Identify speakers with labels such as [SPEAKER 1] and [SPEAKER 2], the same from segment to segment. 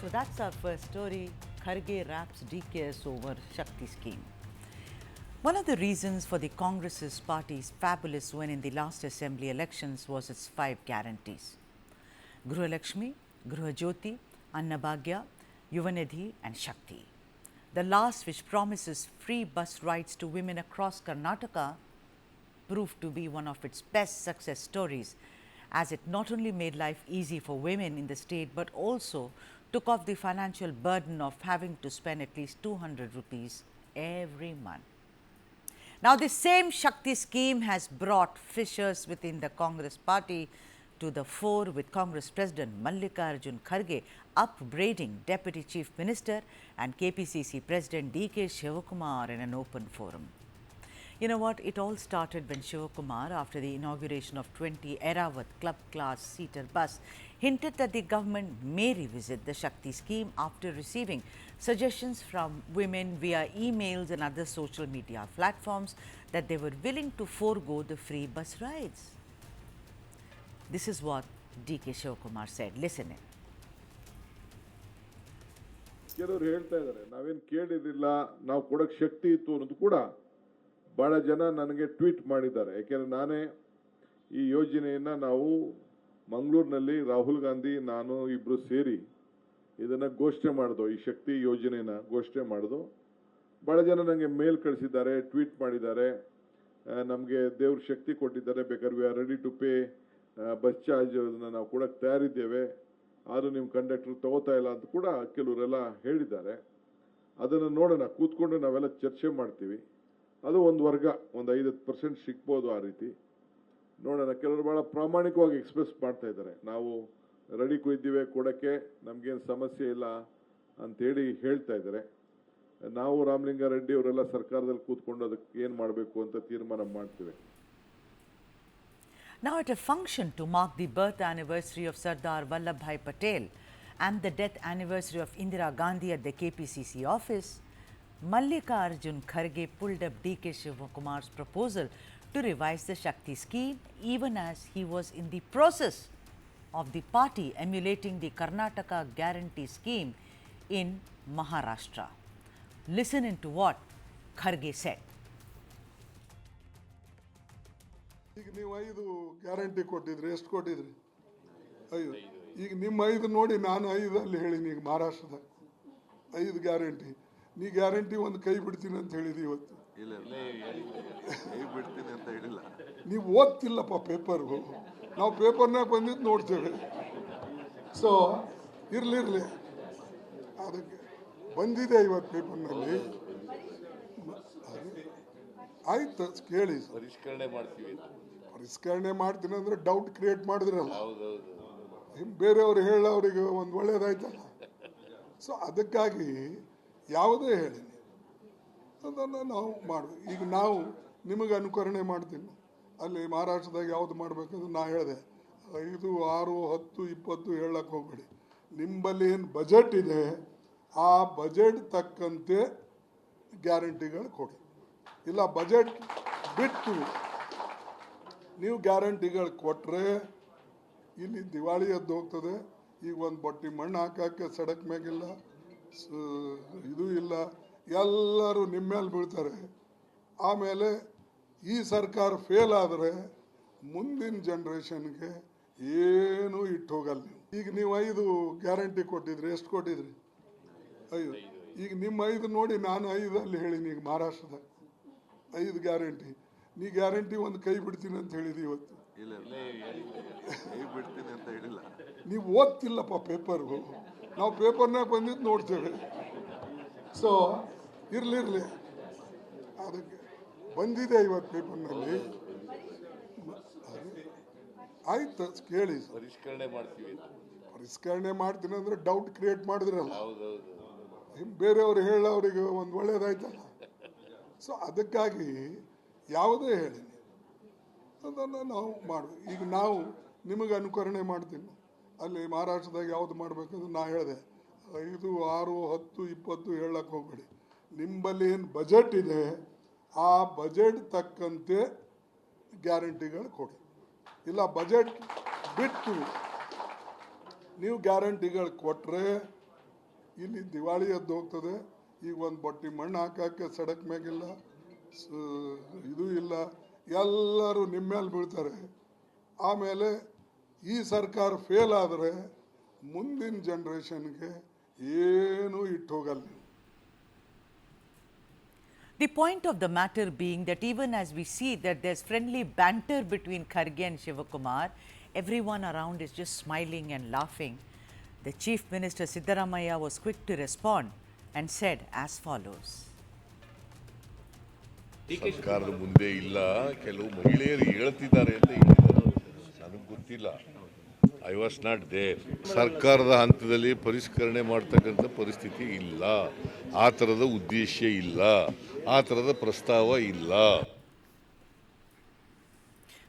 [SPEAKER 1] So that's our first story. Kharge wraps DKS over Shakti scheme. One of the reasons for the Congress's party's fabulous win in the last assembly elections was its 5 guarantees. Gruha Lakshmi, Gruha Jyoti, Annabhagya, Yuvanidhi and Shakti. The last, which promises free bus rides to women across Karnataka, proved to be one of its best success stories, as it not only made life easy for women in the state but also took off the financial burden of having to spend at least 200 rupees every month. Now, this same Shakti scheme has brought fissures within the Congress party to the fore, with Congress President Mallikarjun Kharge upbraiding Deputy Chief Minister and KPCC President DKS in an open forum. You know what? It all started when Shivakumar, after the inauguration of 20 Eravat club class seater bus, hinted that the government may revisit the Shakti scheme after receiving suggestions from women via emails and other social media platforms that they were willing to forego the free bus rides. This is what DK Shivakumar said. Listen in.
[SPEAKER 2] ಕೆಲವರು ಹೇಳ್ತಾ ಇದ್ದಾರೆ ನಾವೇನು ಕೇಳಿರಲಿಲ್ಲ, ನಾವು ಕೊಡಕ್ಕೆ ಶಕ್ತಿ ಇತ್ತು ಅನ್ನೋದು ಕೂಡ ಬಹಳ ಜನ ನನಗೆ ಟ್ವೀಟ್ ಮಾಡಿದ್ದಾರೆ. ಯಾಕೆಂದ್ರೆ ನಾನೇ ಈ ಯೋಜನೆಯನ್ನ ನಾವು ಮಂಗಳೂರಿನಲ್ಲಿ ರಾಹುಲ್ ಗಾಂಧಿ ನಾನು ಇಬ್ರು ಸೇರಿ ಇದನ್ನ ಘೋಷಣೆ ಮಾಡಿದೋ, ಈ ಶಕ್ತಿ ಯೋಜನೆಯನ್ನ ಘೋಷಣೆ ಮಾಡಿದೋ. ಬಹಳ ಜನ ನನಗೆ ಮೇಲ್ ಕಳಿಸಿದ್ದಾರೆ, ಟ್ವೀಟ್ ಮಾಡಿದ್ದಾರೆ, ನಮಗೆ ದೇವ್ರ ಶಕ್ತಿ ಕೊಟ್ಟಿದ್ದಾರೆ, ಬೇಕಾದ್ರೆ we are ready to pay bus charge ನಾವು ಕೊಡಕ್ಕೆ ತಯಾರಿದ್ದೇವೆ, ಆದರೂ ನಿಮ್ಮ ಕಂಡಕ್ಟರ್ ತಗೋತಾ ಇಲ್ಲ ಅಂತ ಕೂಡ ಕೆಲವರೆಲ್ಲ ಹೇಳಿದ್ದಾರೆ. ಅದನ್ನು ನೋಡೋಣ, ಕೂತ್ಕೊಂಡು ನಾವೆಲ್ಲ ಚರ್ಚೆ ಮಾಡ್ತೀವಿ. ಅದು ಒಂದು ವರ್ಗ, ಒಂದು 50% ಸಿಗ್ಬೋದು. ಆ ರೀತಿ ನೋಡೋಣ. ಕೆಲವರು ಭಾಳ ಪ್ರಾಮಾಣಿಕವಾಗಿ ಎಕ್ಸ್ಪ್ರೆಸ್ ಮಾಡ್ತಾ ಇದ್ದಾರೆ, ನಾವು ರೆಡಿ ಇದ್ದೀವಿ ಕೊಡೋಕ್ಕೆ, ನಮಗೇನು ಸಮಸ್ಯೆ ಇಲ್ಲ ಅಂತೇಳಿ ಹೇಳ್ತಾ ಇದ್ದಾರೆ. ನಾವು ರಾಮಲಿಂಗಾರೆಡ್ಡಿ ಅವರೆಲ್ಲ ಸರ್ಕಾರದಲ್ಲಿ ಕೂತ್ಕೊಂಡು ಅದಕ್ಕೆ ಏನು ಮಾಡಬೇಕು ಅಂತ ತೀರ್ಮಾನ ಮಾಡ್ತೀವಿ.
[SPEAKER 1] Now, at a function to mark the birth anniversary of Sardar Vallabhbhai Patel and the death anniversary of Indira Gandhi at the KPCC office, Mallikarjun Kharge pulled up DK Shivakumar's proposal to revise the Shakti scheme, even as he was in the process of the party emulating the Karnataka guarantee scheme in Maharashtra. Listen into what Kharge said.
[SPEAKER 3] ಈಗ ನೀವು 5 guarantee ಕೊಟ್ಟಿದ್ರಿ, ಎಷ್ಟು ಕೊಟ್ಟಿದ್ರಿ? 5. ಈಗ ನಿಮ್ಮ 5 ನೋಡಿ ನಾನು 5 ಅಲ್ಲಿ ಹೇಳಿನಿ. ಈಗ ಮಹಾರಾಷ್ಟ್ರದ 5 ಗ್ಯಾರಂಟಿ, ನೀ ಗ್ಯಾರಂಟಿ ಒಂದು ಕೈ ಬಿಡ್ತೀನಿ ಅಂತ ಹೇಳಿದಿ ಇವತ್ತು.
[SPEAKER 2] ಕೈ ಬಿಡ್ತೀನಿ ಅಂತ ಹೇಳಿಲ್ಲ.
[SPEAKER 3] ನೀವು ಓದ್ತಿಲ್ಲಪ್ಪ ಪೇಪರು, ನಾವು ಪೇಪರ್ನಾಗ ಬಂದಿದ್ದು ನೋಡ್ತೇವೆ. ಸೊ ಇರ್ಲಿ, ಅದಕ್ಕೆ ಬಂದಿದೆ ಇವತ್ತು ಪೇಪರ್ನಲ್ಲಿ. ಆಯ್ತು, ಕೇಳಿ. ಪರಿಷ್ಕರಣೆ ಮಾಡ್ತೀನಿ ಅಂದ್ರೆ ಡೌಟ್ ಕ್ರಿಯೇಟ್ ಮಾಡಿದ್ರಲ್ಲ, ಬೇರೆಯವ್ರು ಹೇಳೋರಿಗೆ ಒಂದು ಒಳ್ಳೇದಾಯ್ತಲ್ಲ. ಸೊ ಅದಕ್ಕಾಗಿ ಯಾವುದೇ ಹೇಳಿ ಅದನ್ನು ನಾವು ಮಾಡ್ಬೇಕು. ಈಗ ನಾವು ನಿಮಗೆ ಅನುಕರಣೆ ಮಾಡ್ತೀನಿ. ಅಲ್ಲಿ ಮಹಾರಾಷ್ಟ್ರದಾಗ ಯಾವುದು ಮಾಡಬೇಕಂದ್ರೆ ನಾ ಹೇಳಿದೆ 5, 6, 10, 20 ಹೇಳಕ್ಕೆ ಹೋಗ್ಬೇಡಿ. ನಿಮ್ಮಲ್ಲಿ ಏನು ಬಜೆಟ್ ಇದೆ ಆ ಬಜೆಟ್ ತಕ್ಕಂತೆ ಗ್ಯಾರಂಟಿಗಳು ಕೊಡಿ. ಇಲ್ಲ ಬಜೆಟ್ ಬಿಟ್ಟು ನೀವು ಗ್ಯಾರಂಟಿಗಳು ಕೊಟ್ಟರೆ ಇಲ್ಲಿ ದಿವಾಳಿ ಎದ್ದು ಹೋಗ್ತದೆ. ಈಗ ಒಂದು ಬಟ್ಟಿ ಮಣ್ಣು ಹಾಕೋಕ್ಕೆ ಸಡಕ್ ಮ್ಯಾಗಿಲ್ಲ, ಇದು ಇಲ್ಲ, ಎಲ್ಲರೂ ನಿಮ್ಮ ಮೇಲೆ ಬೀಳ್ತಾರೆ. ಆಮೇಲೆ ಈ ಸರ್ಕಾರ ಫೇಲ್ ಆದರೆ ಮುಂದಿನ ಜನ್ರೇಷನ್ಗೆ ಏನೂ ಇಟ್ಟು ಹೋಗಲ್ಲ. ಈಗ ನೀವು 5 ಗ್ಯಾರಂಟಿ ಕೊಟ್ಟಿದ್ರಿ, ಎಷ್ಟು ಕೊಟ್ಟಿದ್ರಿ? 5. ಈಗ ನಿಮ್ಮ 5 ನೋಡಿ ನಾನು 5 ಅಲ್ಲಿ ಹೇಳಿನಿ. ಈಗ ಮಹಾರಾಷ್ಟ್ರದ 5 ಗ್ಯಾರಂಟಿ, ನೀ ಗ್ಯಾರಂಟಿ ಒಂದು ಕೈ ಬಿಡ್ತೀನಿ ಅಂತ ಹೇಳಿದಿ ಇವತ್ತು.
[SPEAKER 2] ಕೈ ಬಿಡ್ತೀನಿ ಅಂತ ಹೇಳಿಲ್ಲ.
[SPEAKER 3] ನೀವು ಓದ್ತಿಲ್ಲಪ್ಪ ಪೇಪರು, ನಾವು ಪೇಪರ್ನಾಗ ಬಂದಿದ್ದು ನೋಡ್ತೇವೆ. ಸೊ ಇರ್ಲಿ, ಅದಕ್ಕೆ ಬಂದಿದೆ ಇವತ್ತು ಪೇಪರ್ನಲ್ಲಿ. ಆಯ್ತು, ಕೇಳಿ. ಪರಿಷ್ಕರಣೆ ಮಾಡ್ತೀನಿ ಅಂದ್ರೆ ಡೌಟ್ ಕ್ರಿಯೇಟ್ ಮಾಡಿದ್ರಲ್ಲ, ಬೇರೆಯವ್ರು ಹೇಳೋರಿಗೆ ಒಂದು ಒಳ್ಳೇದಾಯ್ತಲ್ಲ. ಸೊ ಅದಕ್ಕಾಗಿ ಯಾವುದೇ ಹೇಳಿ ಅದನ್ನು ನಾವು ಮಾಡಬೇಕು. ಈಗ ನಾವು ನಿಮಗೆ ಅನುಕರಣೆ ಮಾಡ್ತೀನಿ. ಅಲ್ಲಿ ಮಹಾರಾಷ್ಟ್ರದಾಗ ಯಾವುದು ಮಾಡಬೇಕಂದ್ರೆ ನಾ ಹೇಳಿದೆ 5, 6, 10, 20 ಹೇಳಕ್ಕೆ ಹೋಗ್ಬೇಡಿ. ನಿಮ್ಮಲ್ಲಿ ಏನು ಬಜೆಟ್ ಇದೆ ಆ ಬಜೆಟ್ ತಕ್ಕಂತೆ ಗ್ಯಾರಂಟಿಗಳು ಕೊಡಿ. ಇಲ್ಲ ಬಜೆಟ್ ಬಿಟ್ಟು ನೀವು ಗ್ಯಾರಂಟಿಗಳು ಕೊಟ್ಟರೆ ಇಲ್ಲಿ ದಿವಾಳಿ ಎದ್ದು ಹೋಗ್ತದೆ. ಈಗ ಒಂದು ಬೊಟ್ಟಿ ಮಣ್ಣು ಹಾಕಕ್ಕೆ ಸಡಕ್ ಮ್ಯಾಗಿಲ್ಲ, ಇದು ಇಲ್ಲ, ಎಲ್ಲರೂ ನಿಮ್ಮೇಲೆ ಬೀಳ್ತಾರೆ. ಆಮೇಲೆ ಈ ಸರ್ಕಾರ ಫೇಲ್ ಆದರೆ ಮುಂದಿನ ಜನ್ರೇಷನ್ಗೆ ಏನೂ ಇಟ್ಟು ಹೋಗಲ್ಲ.
[SPEAKER 1] The point of the matter being that even as we see that there's friendly banter between Kharge and Shivakumar, everyone around is just smiling and laughing. The Chief Minister Siddaramaiah was quick to respond and said as follows.
[SPEAKER 2] ಸರ್ಕಾರದ ಮುಂದೆ ಇಲ್ಲ, ಕೆಲವು ಮಹಿಳೆಯರು ಹೇಳ್ತಿದ್ದಾರೆ ಅಂತ ಹೇಳಿದ್ದಾರೆ, ನನಗೆ ಗೊತ್ತಿಲ್ಲ. I was not there. ಸರ್ಕಾರದ ಹಂತದಲ್ಲಿ ಪರಿಷ್ಕರಣೆ ಮಾಡ್ತಕ್ಕಂಥ ಪರಿಸ್ಥಿತಿ ಇಲ್ಲ, ಆ ಥರದ ಉದ್ದೇಶ ಇಲ್ಲ, ಆ ಥರದ ಪ್ರಸ್ತಾವ ಇಲ್ಲ.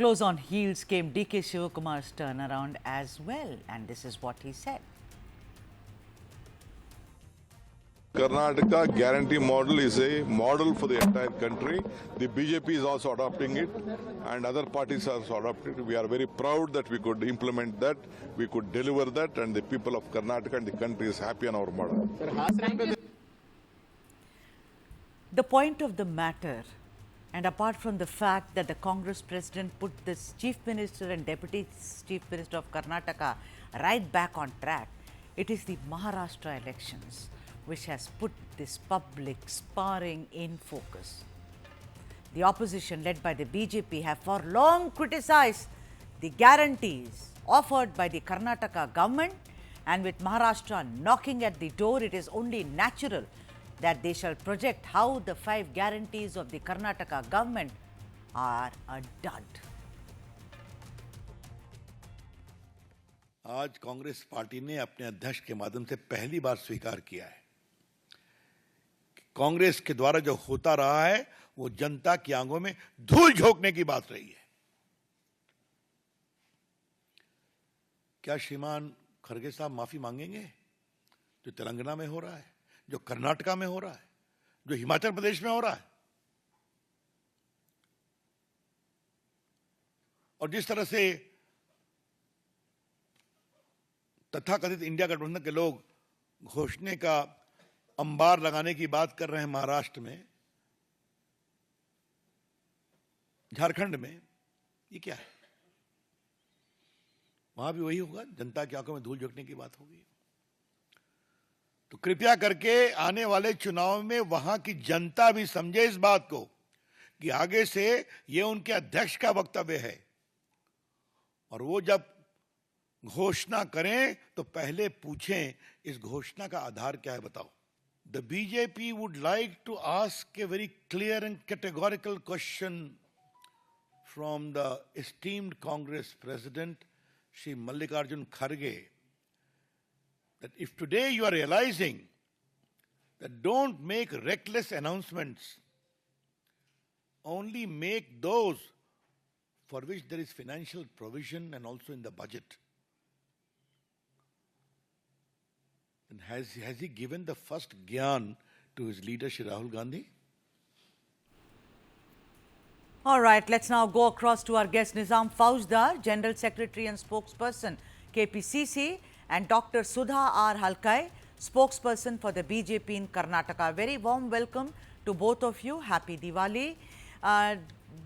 [SPEAKER 1] Close on heels came DK Shivakumar's turnaround as well, and this is what he said.
[SPEAKER 2] Karnataka guarantee model is a model for the entire country. The BJP is also adopting it and other parties are also adopting it. We are very proud that we could implement that, we could deliver that, and the people of Karnataka and the country is happy on our model.
[SPEAKER 1] The point of the matter, and apart from the fact that the Congress president put this Chief Minister and Deputy Chief Minister of Karnataka right back on track, it is the Maharashtra elections which has put this public sparring in focus. The opposition led by the BJP have for long criticized the guarantees offered by the Karnataka government, and with Maharashtra knocking at the door, it is only natural that they shall project how the 5 guarantees of the Karnataka government are a dud.
[SPEAKER 4] आज Congress party ने अपने अध्यक्ष के माध्यम से पहली बार स्वीकार किया है कि कांग्रेस के द्वारा जो होता रहा है वो जनता की आंखों में धूल झोंकने की बात रही है। क्या श्रीमान खरगे साहब माफी मांगेंगे? जो तेलंगाना में हो रहा है, जो कर्नाटका में हो रहा है, जो हिमाचल प्रदेश में हो रहा है, और जिस तरह से तथाकथित इंडिया गठबंधन के लोग घोषणा का अंबार लगाने की बात कर रहे हैं महाराष्ट्र में, झारखंड में, ये क्या है? वहां भी वही होगा, जनता की आंखों में धूल झोंकने की बात होगी। तो कृपया करके आने वाले चुनाव में वहां की जनता भी समझे इस बात को कि आगे से ये उनके अध्यक्ष का वक्तव्य है, और वो जब घोषणा करें तो पहले पूछें इस घोषणा का आधार क्या है, बताओ। The BJP would like to ask a very clear and categorical question from the esteemed Congress President, Shri Mallikarjun Kharge, that if today you are realizing that don't make reckless announcements, only make those for which there is financial provision and also in the budget. And has he given the first gyan to his leader, Shri Rahul Gandhi?
[SPEAKER 1] All right, let's now go across to our guest Nizam Fauzdar, General Secretary and Spokesperson, KPCC, and Dr. Sudha R. Halkai, Spokesperson for the BJP in Karnataka. Very warm welcome to both of you. Happy Diwali.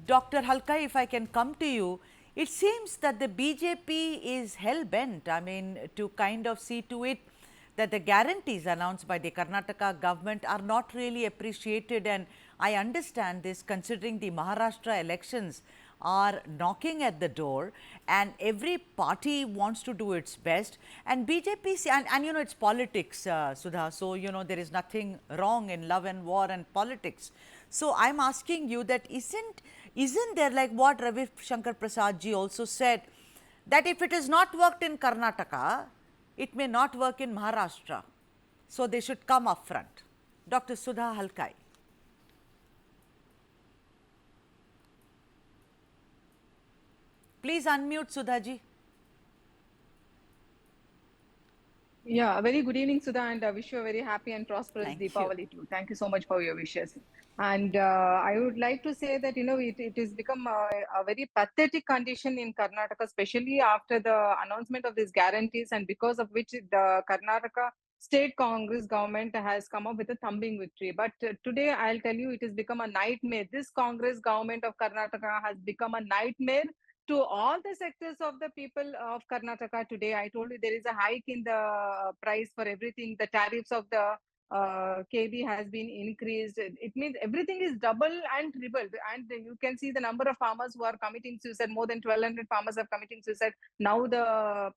[SPEAKER 1] Dr. Halkai, if I can come to you, it seems that the BJP is hell-bent, I mean, to kind of see to it that the guarantees announced by the Karnataka government are not really appreciated, and I understand this considering the Maharashtra elections are knocking at the door and every party wants to do its best, and BJP, and you know, it's politics, Sudha, so you know there is nothing wrong in love and war and politics. So I'm asking you that isn't there, like what Ravi Shankar Prasad ji also said, that if it is not worked in Karnataka, it may not work in Maharashtra. So they should come up front. Dr. Sudha Halkai. Please unmute, Sudha ji.
[SPEAKER 5] Yeah, a very good evening, Sudha, and I wish you a very happy and prosperous
[SPEAKER 1] Thank
[SPEAKER 5] Deepavali too. Thank you so much for your wishes. And I would like to say that, you know, it has become a very pathetic condition in Karnataka, especially after the announcement of these guarantees, and because of which the Karnataka state Congress government has come up with a thumping victory. But today, I'll tell you, it has become a nightmare. This Congress government of Karnataka has become a nightmare to all the sectors of the people of Karnataka today. I told you there is a hike in the price for everything. The tariffs of the KB has been increased. It means everything is double and triple. And you can see the number of farmers who are committing suicide. More than 1,200 farmers are committing suicide. Now the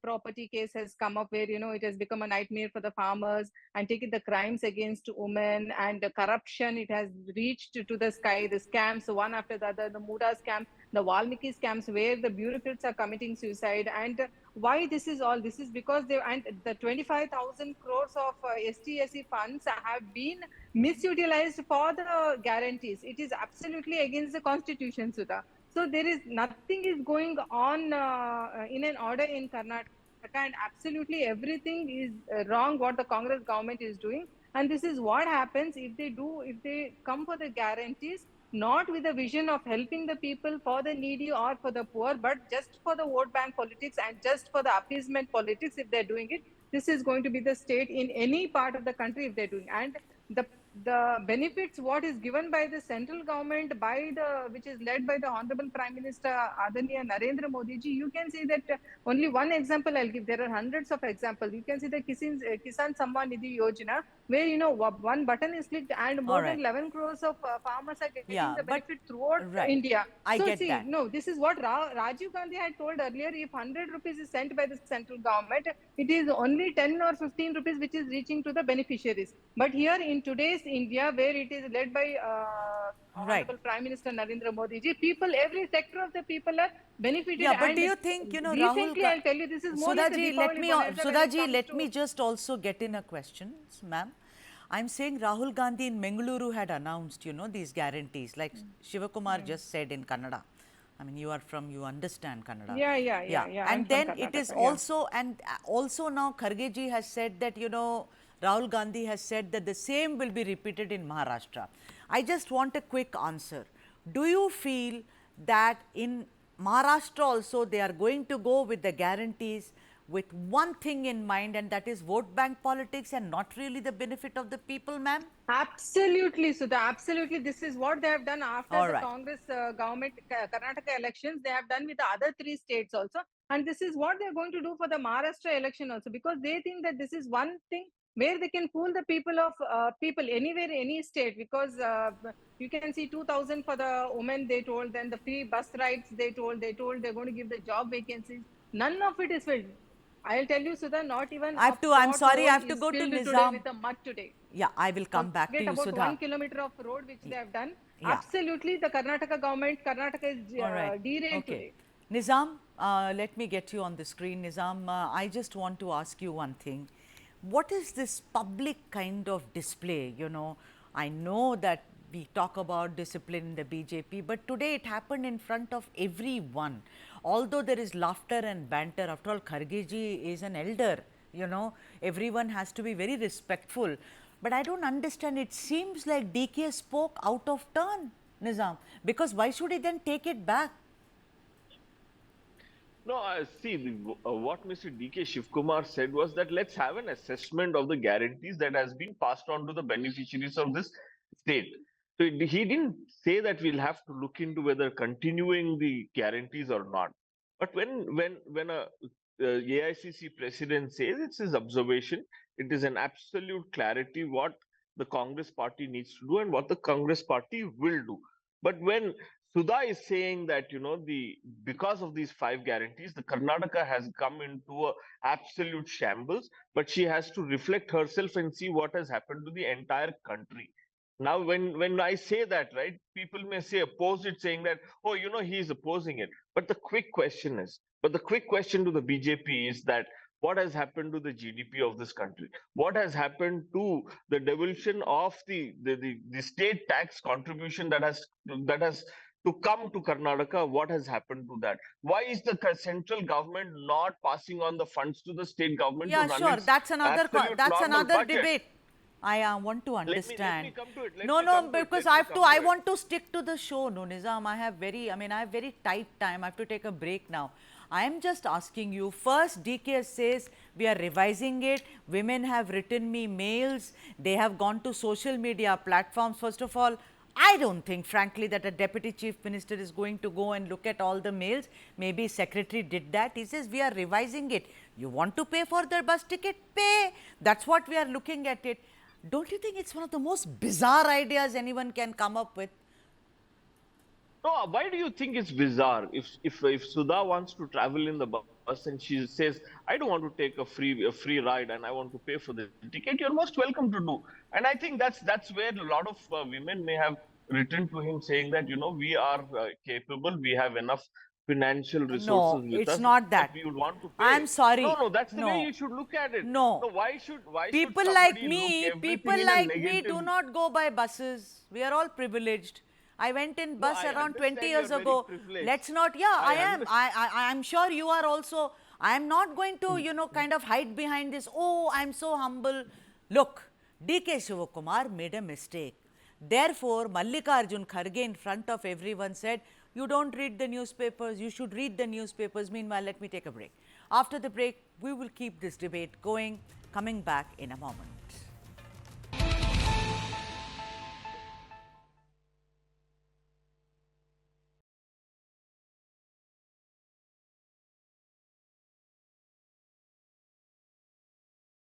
[SPEAKER 5] property case has come up where, it has become a nightmare for the farmers, and taking the crimes against women and the corruption. It has reached to the sky. The scams, one after the other, the Muda scam, the Valmiki scams, where the bureaucrats are committing suicide. And why this is all? This is because and the 25,000 crores of STSE funds have been misutilized for the guarantees. It is absolutely against the constitution, Sudha. So there is nothing is going on in an order in Karnataka, and absolutely everything is wrong what the Congress government is doing. And this is what happens if they come for the guarantees, not with a vision of helping the people, for the needy or for the poor, but just for the vote bank politics and just for the appeasement politics. If they're doing it, this is going to be the state in any part of the country if they're doing. And the benefits what is given by the central government, which is led by the Honorable Prime Minister Adaniya Narendra Modi ji, you can see that only one example I'll give. There are hundreds of examples. You can see the Kisan Samman Nidhi Yojana, where one button is clicked and more than 11 crores of farmers are getting the benefit throughout India.
[SPEAKER 1] I
[SPEAKER 5] so
[SPEAKER 1] get
[SPEAKER 5] see,
[SPEAKER 1] that.
[SPEAKER 5] no, this is what Rajiv Gandhi had told earlier. If 100 rupees is sent by the central government, it is only 10 or 15 rupees which is reaching to the beneficiaries. But here in today's India, where it is led by Honorable Prime Minister Narendra Modi ji, people, every sector of the people are benefited.
[SPEAKER 1] Yeah, but
[SPEAKER 5] and
[SPEAKER 1] do you think,
[SPEAKER 5] recently,
[SPEAKER 1] Rahul,
[SPEAKER 5] I'll tell you, this is more like a Deepavali bonanza when it
[SPEAKER 1] Sudhaji,
[SPEAKER 5] comes
[SPEAKER 1] let
[SPEAKER 5] to-
[SPEAKER 1] me just also get in a question, ma'am. I'm saying Rahul Gandhi in Mengaluru had announced, these guarantees, like Shivakumar just said in Kannada. I mean, you understand Kannada.
[SPEAKER 5] Yeah. I'm
[SPEAKER 1] And
[SPEAKER 5] from
[SPEAKER 1] then it is
[SPEAKER 5] Karnataka, yeah.
[SPEAKER 1] also, and also now Kharge ji has said that, Rahul Gandhi has said that the same will be repeated in Maharashtra. I just want a quick answer. Do you feel that in Maharashtra also they are going to go with the guarantees with one thing in mind, and that is vote bank politics and not really the benefit of the people, ma'am?
[SPEAKER 5] Absolutely, Sudha. Absolutely. This is what they have done after
[SPEAKER 1] All
[SPEAKER 5] the
[SPEAKER 1] right.
[SPEAKER 5] Congress government Karnataka elections. They have done with the other three states also. And this is what they're going to do for the Maharashtra election also, because they think that this is one thing where they can fool the people of people anywhere, any state, because you can see 2,000 for the women, they told, then the free bus rides, they told they're going to give the job vacancies. None of it is filled. I'll tell you, Sudha, not even
[SPEAKER 1] I'm
[SPEAKER 5] Port
[SPEAKER 1] sorry,
[SPEAKER 5] Road
[SPEAKER 1] I have to
[SPEAKER 5] is
[SPEAKER 1] go to
[SPEAKER 5] filled today
[SPEAKER 1] Nizam.
[SPEAKER 5] with the mud today.
[SPEAKER 1] Yeah, I will come back to
[SPEAKER 5] Forget
[SPEAKER 1] you,
[SPEAKER 5] about
[SPEAKER 1] Sudha.
[SPEAKER 5] 1 kilometer of road which they have done.
[SPEAKER 1] Yeah.
[SPEAKER 5] Absolutely, the Karnataka government, Karnataka is
[SPEAKER 1] All right.
[SPEAKER 5] derailed
[SPEAKER 1] Okay.
[SPEAKER 5] today.
[SPEAKER 1] Nizam, let me get you on the screen. Nizam, I just want to ask you one thing. What is this public kind of display? I know that we talk about discipline in the BJP, but today it happened in front of everyone. Although there is laughter and banter, after all, Kharge ji is an elder, everyone has to be very respectful. But I don't understand, it seems like DKS spoke out of turn, Nizam, because why should he then take it back?
[SPEAKER 6] No, see, what Mr. DK Shivkumar said was that let's have an assessment of the guarantees that has been passed on to the beneficiaries of this state. So he didn't say that we'll have to look into whether continuing the guarantees or not. But when a AICC president says it's his observation, it is an absolute clarity what the Congress party needs to do and what the Congress party will do. But when Sudha is saying that the because of these five guarantees, the Karnataka has come into a absolute shambles, but she has to reflect herself and see what has happened to the entire country. Now, when I say that, right, people may say oppose it, saying that he is opposing it. But the quick question to the BJP is that what has happened to the GDP of this country? What has happened to the devolution of the state tax contribution that has to come to Karnataka? What has happened to that? Why is the central government not passing on the funds to the state government to
[SPEAKER 1] Yeah,
[SPEAKER 6] run
[SPEAKER 1] sure.
[SPEAKER 6] its
[SPEAKER 1] That's
[SPEAKER 6] absolute normal budget?
[SPEAKER 1] debate. I want to
[SPEAKER 6] Let me
[SPEAKER 1] understand.
[SPEAKER 6] come to it.
[SPEAKER 1] Because I want to stick to the show, no, Nizam. I have very tight time. I have to take a break now. I am just asking you, first DKS says We are revising it. Women have written me mails. They have gone to social media platforms. First of all, I don't think, frankly, that a deputy chief minister is going to go and look at all the mails. Maybe secretary did that. He says, we are revising it. You want to pay for their bus ticket? Pay. That's what we are looking at it. Don't you think it's one of the most bizarre ideas anyone can come up with?
[SPEAKER 6] No, why do you think it's bizarre? If Sudha wants to travel in the bus and she says, "I don't want to take a free ride and I want to pay for the ticket," you're most welcome to do. And I think that's where a lot of women may have written to him saying that we are capable, we have enough financial
[SPEAKER 1] No,
[SPEAKER 6] resources with
[SPEAKER 1] it's
[SPEAKER 6] us
[SPEAKER 1] not that.
[SPEAKER 6] we would want to pay.
[SPEAKER 1] I'm sorry.
[SPEAKER 6] No, that's the way
[SPEAKER 1] No.
[SPEAKER 6] you should look at it.
[SPEAKER 1] No.
[SPEAKER 6] No, why should
[SPEAKER 1] People like
[SPEAKER 6] somebody look
[SPEAKER 1] me,
[SPEAKER 6] everything in a negative?
[SPEAKER 1] do not go by buses. We are all privileged. I went in bus
[SPEAKER 6] I
[SPEAKER 1] around 20
[SPEAKER 6] understand
[SPEAKER 1] years
[SPEAKER 6] you're very
[SPEAKER 1] ago.
[SPEAKER 6] privileged.
[SPEAKER 1] Let's not, yeah, I am.
[SPEAKER 6] understand.
[SPEAKER 1] I'm sure you are also. I am not going to, kind of hide behind this, oh, I'm so humble. Look, DK Shivakumar made a mistake. Therefore, Mallikarjun Kharge in front of everyone said, you don't read the newspapers, you should read the newspapers. Meanwhile, let me take a break. After the break, we will keep this debate going, coming back in a moment.